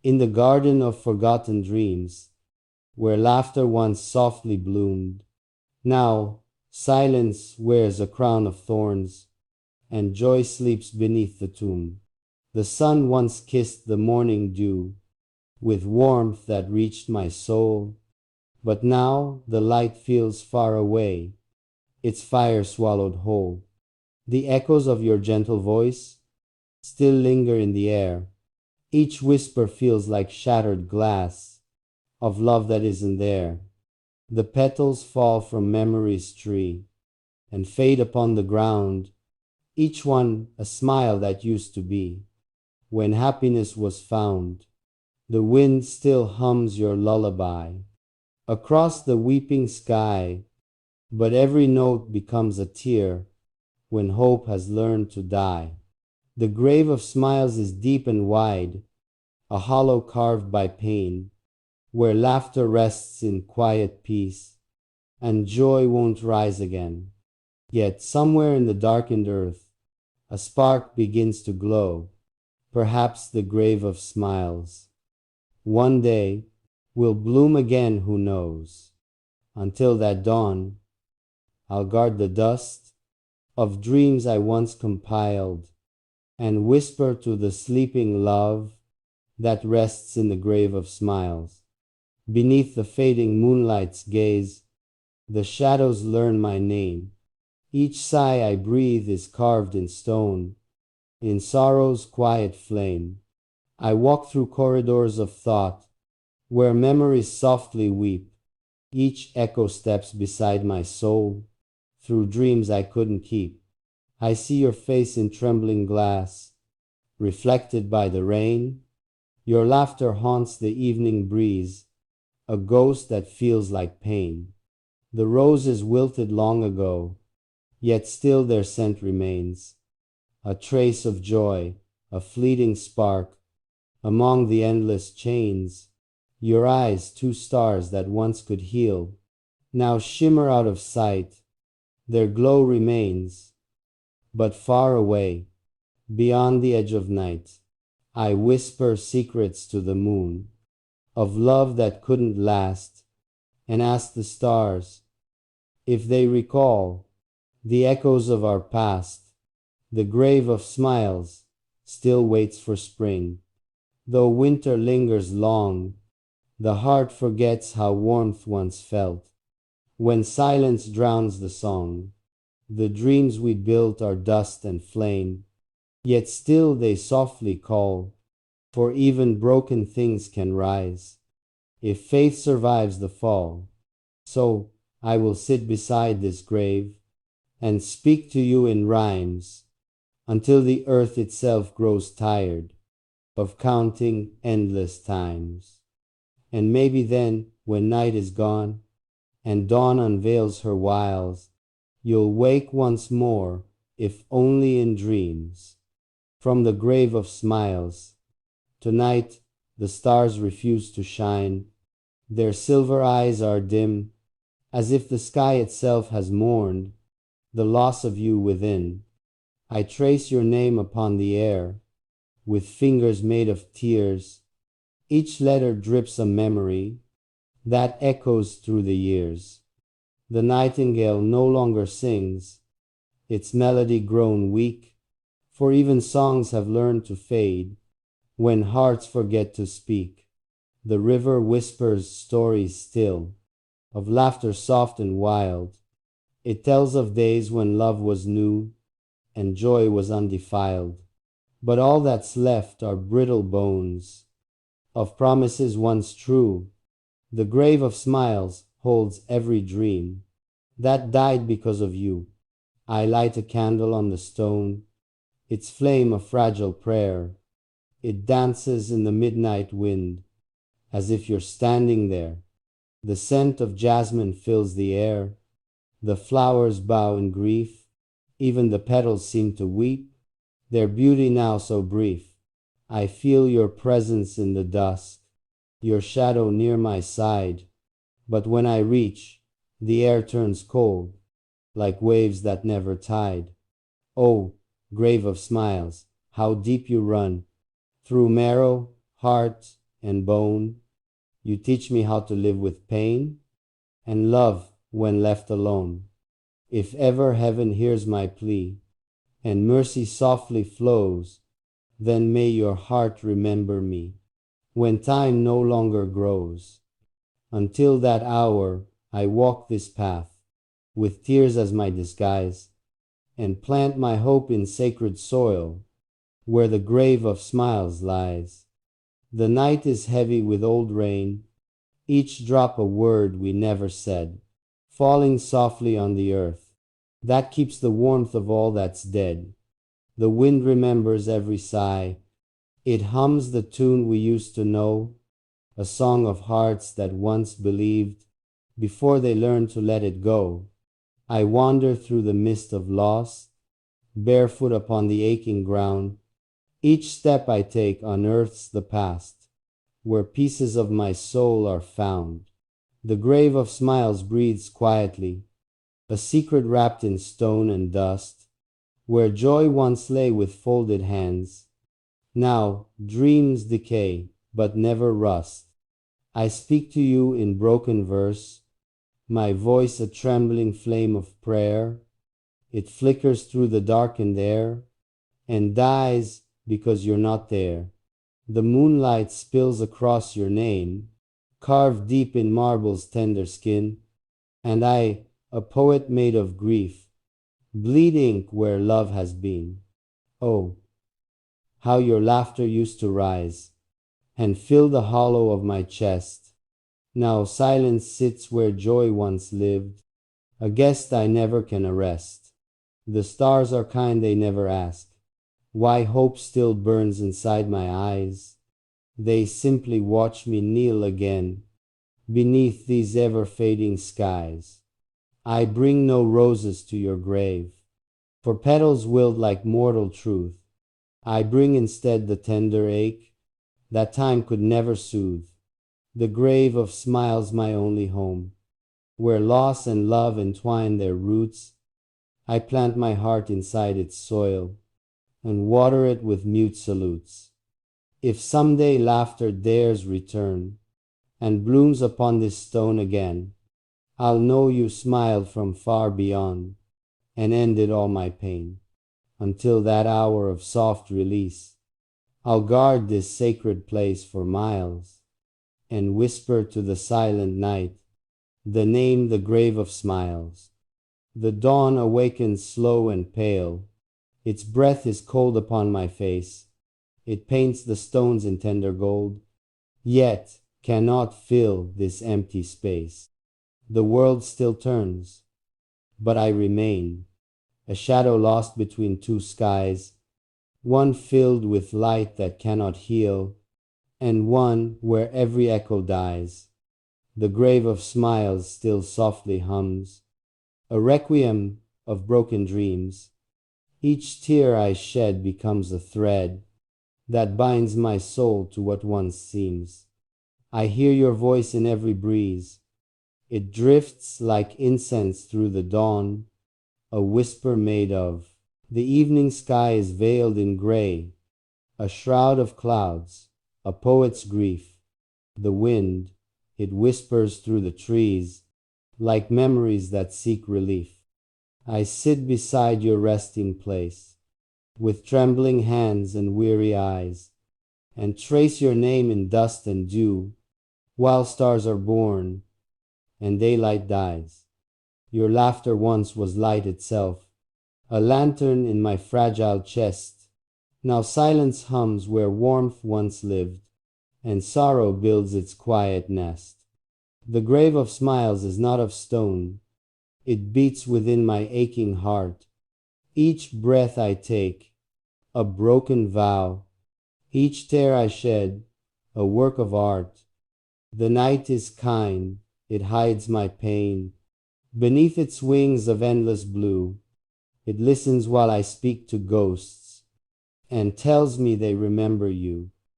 In the garden of forgotten dreams, where laughter once softly bloomed, now silence wears a crown of thorns, and joy sleeps beneath the tomb. The sun once kissed the morning dew with warmth that reached my soul, but now the light feels far away, its fire swallowed whole. The echoes of your gentle voice still linger in the air. Each whisper feels like shattered glass of love that isn't there. The petals fall from memory's tree and fade upon the ground, each one a smile that used to be when happiness was found. The wind still hums your lullaby across the weeping sky, but every note becomes a tear when hope has learned to die. The grave of smiles is deep and wide, a hollow carved by pain, where laughter rests in quiet peace, and joy won't rise again. Yet somewhere in the darkened earth, a spark begins to glow, perhaps the grave of smiles. One day will bloom again, who knows? Until that dawn, I'll guard the dust of dreams I once compiled, and whisper to the sleeping love that rests in the grave of smiles. Beneath the fading moonlight's gaze, the shadows learn my name. Each sigh I breathe is carved in stone, in sorrow's quiet flame. I walk through corridors of thought, where memories softly weep. Each echo steps beside my soul, through dreams I couldn't keep. I see your face in trembling glass, reflected by the rain. Your laughter haunts the evening breeze, a ghost that feels like pain. The roses wilted long ago, yet still their scent remains, a trace of joy, a fleeting spark, among the endless chains. Your eyes, two stars that once could heal, now shimmer out of sight. Their glow remains, but far away, beyond the edge of night. I whisper secrets to the moon, of love that couldn't last, and ask the stars if they recall the echoes of our past. The grave of smiles still waits for spring. Though winter lingers long, the heart forgets how warmth once felt. When silence drowns the song, the dreams we built are dust and flame, yet still they softly call, for even broken things can rise, if faith survives the fall. So I will sit beside this grave, and speak to you in rhymes, until the earth itself grows tired of counting endless times. And maybe then, when night is gone, and dawn unveils her wiles, you'll wake once more, if only in dreams, from the grave of smiles. Tonight the stars refuse to shine, their silver eyes are dim, as if the sky itself has mourned the loss of you within. I trace your name upon the air, with fingers made of tears. Each letter drips a memory that echoes through the years. The nightingale no longer sings, its melody grown weak, for even songs have learned to fade when hearts forget to speak. The river whispers stories still, of laughter soft and wild. It tells of days when love was new and joy was undefiled. But all that's left are brittle bones of promises once true. The grave of smiles holds every dream that died because of you. I light a candle on the stone, its flame a fragile prayer. It dances in the midnight wind, as if you're standing there. The scent of jasmine fills the air. The flowers bow in grief. Even the petals seem to weep, their beauty now so brief. I feel your presence in the dusk, your shadow near my side. But when I reach, the air turns cold, like waves that never tide. Oh, grave of smiles, how deep you run, through marrow, heart, and bone. You teach me how to live with pain and love when left alone. If ever heaven hears my plea and mercy softly flows, then may your heart remember me when time no longer grows. Until that hour, I walk this path with tears as my disguise and plant my hope in sacred soil where the grave of smiles lies. The night is heavy with old rain, each drop a word we never said, falling softly on the earth. That keeps the warmth of all that's dead. The wind remembers every sigh. It hums the tune we used to know, a song of hearts that once believed before they learned to let it go. I wander through the mist of loss, barefoot upon the aching ground. Each step I take unearths the past, where pieces of my soul are found. The grave of smiles breathes quietly, a secret wrapped in stone and dust, where joy once lay with folded hands. Now dreams decay, but never rust. I speak to you in broken verse, my voice a trembling flame of prayer. It flickers through the darkened air and dies because you're not there. The moonlight spills across your name, carved deep in marble's tender skin, and I, a poet made of grief, bleed ink where love has been. Oh, how your laughter used to rise and fill the hollow of my chest. Now silence sits where joy once lived, a guest I never can arrest. The stars are kind, they never ask why hope still burns inside my eyes. They simply watch me kneel again beneath these ever-fading skies. I bring no roses to your grave, for petals wilt like mortal truth. I bring instead the tender ache that time could never soothe. The grave of smiles my only home, where loss and love entwine their roots. I plant my heart inside its soil and water it with mute salutes. If someday laughter dares return and blooms upon this stone again, I'll know you smiled from far beyond and ended all my pain. Until that hour of soft release, I'll guard this sacred place for miles and whisper to the silent night the name, the grave of smiles. The dawn awakens slow and pale. Its breath is cold upon my face. It paints the stones in tender gold, yet cannot fill this empty space. The world still turns, but I remain, a shadow lost between two skies, one filled with light that cannot heal, and one where every echo dies. The grave of smiles still softly hums, a requiem of broken dreams. Each tear I shed becomes a thread that binds my soul to what once seems. I hear your voice in every breeze. It drifts like incense through the dawn, a whisper made of. The evening sky is veiled in gray, a shroud of clouds, a poet's grief. The wind, it whispers through the trees, like memories that seek relief. I sit beside your resting place, with trembling hands and weary eyes, and trace your name in dust and dew, while stars are born and daylight dies. Your laughter once was light itself, a lantern in my fragile chest. Now silence hums where warmth once lived, and sorrow builds its quiet nest. The grave of smiles is not of stone, it beats within my aching heart. Each breath I take, a broken vow, each tear I shed, a work of art. The night is kind, it hides my pain. Beneath its wings of endless blue, it listens while I speak to ghosts, and tells me they remember you.